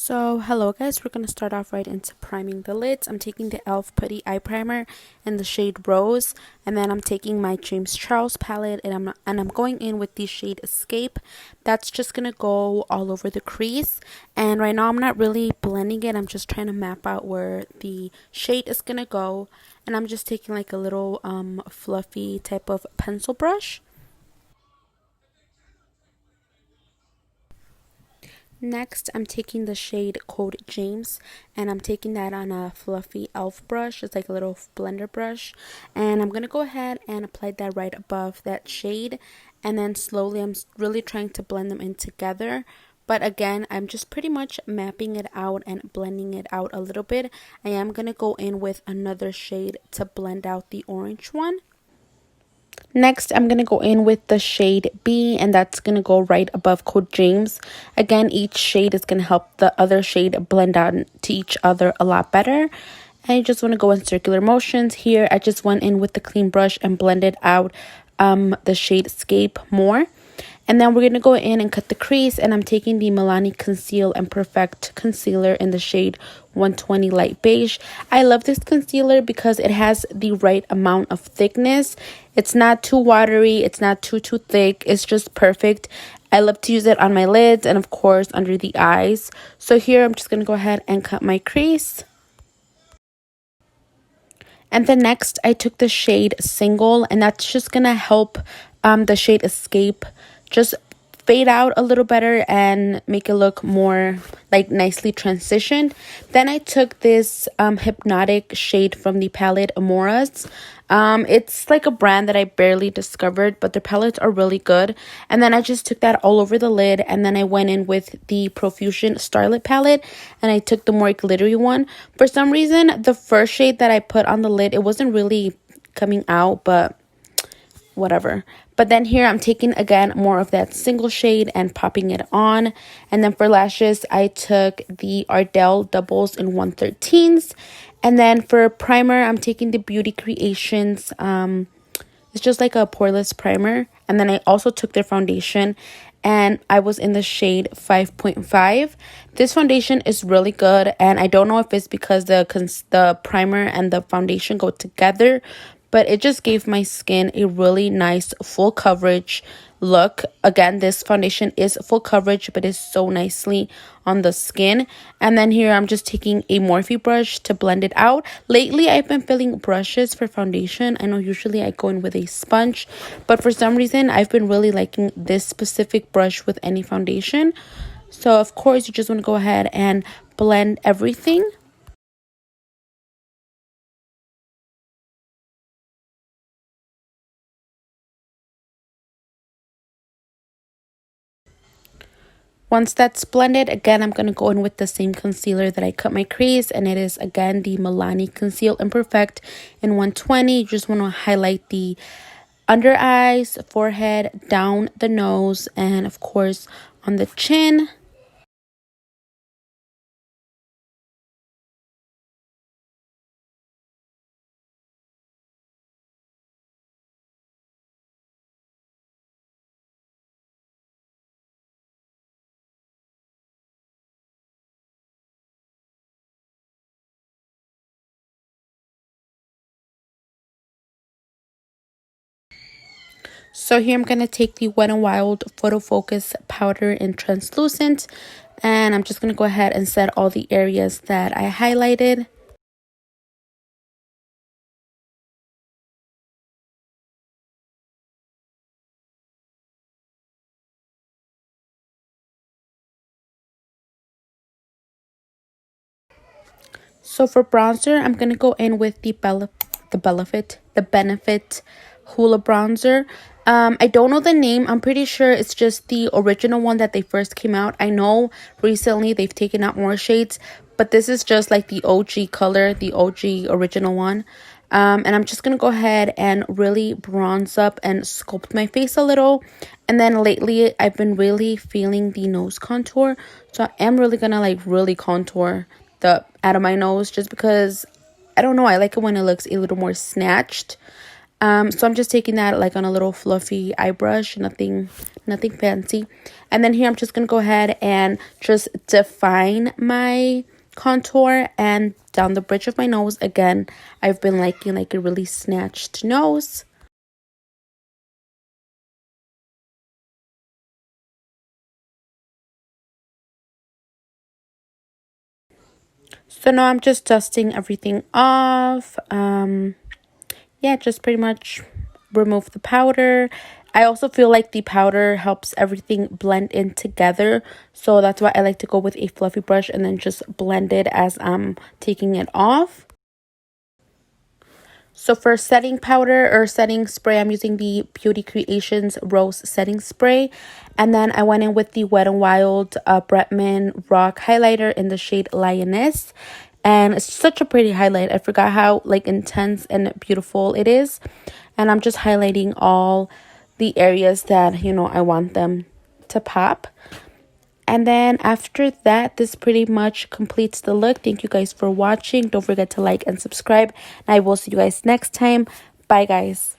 So hello guys, we're going to start off right into priming the lids. I'm taking the e.l.f. Putty Eye Primer in the shade Rose, and then I'm taking my James Charles palette and I'm going in with the shade Escape. That's just going to go all over the crease, and right now I'm not really blending it. I'm just trying to map out where the shade is going to go, and I'm just taking like a little fluffy type of pencil brush. Next, I'm taking the shade Code James, and I'm taking that on a fluffy e.l.f. brush. It's like a little blender brush, and I'm going to go ahead and apply that right above that shade, and then slowly I'm really trying to blend them in together. But again, I'm just pretty much mapping it out and blending it out a little bit. I am going to go in with another shade to blend out the orange one. Next, I'm going to go in with the shade B, and that's going to go right above Code James. Again, each shade is going to help the other shade blend out to each other a lot better. And you just want to go in circular motions. Here, I just went in with the clean brush and blended out the shade Escape more. And then we're going to go in and cut the crease, and I'm taking the Milani Conceal and Perfect Concealer in the shade 120 Light Beige. I love this concealer because it has the right amount of thickness. It's not too watery, it's not too thick, it's just perfect. I love to use it on my lids and of course under the eyes. So here I'm just going to go ahead and cut my crease. And then next I took the shade Single, and that's just going to help the shade Escape just fade out a little better and make it look more like nicely transitioned. Then I took this Hypnotic shade from the palette Amoras. It's like a brand that I barely discovered, but their palettes are really good. And then I just took that all over the lid, and then I went in with the Profusion Starlit palette, and I took the more glittery one. For some reason, the first shade that I put on the lid, it wasn't really coming out, but whatever. But then here I'm taking again more of that single shade and popping it on. And then for lashes, I took the Ardell doubles in 113s. And then for primer, I'm taking the Beauty Creations. It's just like a poreless primer. And then I also took their foundation, and I was in the shade 5.5. This foundation is really good, and I don't know if it's because the primer and the foundation go together, but it just gave my skin a really nice full coverage look. Again, this foundation is full coverage, but it's so nicely on the skin. And then here I'm just taking a Morphe brush to blend it out. Lately, I've been filling brushes for foundation. I know usually I go in with a sponge, but for some reason, I've been really liking this specific brush with any foundation. So, of course, you just want to go ahead and blend everything. Once that's blended, again, I'm going to go in with the same concealer that I cut my crease, and it is, again, the Milani Conceal and Perfect in 120. You just want to highlight the under eyes, forehead, down the nose, and, of course, on the chin. So here I'm going to take the Wet n Wild Photo Focus Powder in Translucent, and I'm just going to go ahead and set all the areas that I highlighted. So for bronzer, I'm going to go in with the Benefit Hoola Bronzer. I don't know the name. I'm pretty sure it's just the original one that they first came out. I know recently they've taken out more shades, but this is just like the OG color, the OG original one. And I'm just going to go ahead and really bronze up and sculpt my face a little. And then lately, I've been really feeling the nose contour. So I am really going to like really contour the out of my nose, just because I don't know, I like it when it looks a little more snatched. So I'm just taking that like on a little fluffy eye brush, nothing nothing fancy. And then here I'm just going to go ahead and just define my contour and down the bridge of my nose. Again, I've been liking like a really snatched nose. So now I'm just dusting everything off. Yeah, just pretty much remove the powder. I also feel like the powder helps everything blend in together. So that's why I like to go with a fluffy brush and then just blend it as I'm taking it off. So for setting powder or setting spray, I'm using the Beauty Creations Rose Setting Spray. And then I went in with the Wet n Wild Bretman Rock Highlighter in the shade Lioness. And it's such a pretty highlight. I forgot how like intense and beautiful it is. And I'm just highlighting all the areas that, you know, I want them to pop. And then after that, this pretty much completes the look. Thank you guys for watching. Don't forget to like and subscribe. And I will see you guys next time. Bye, guys.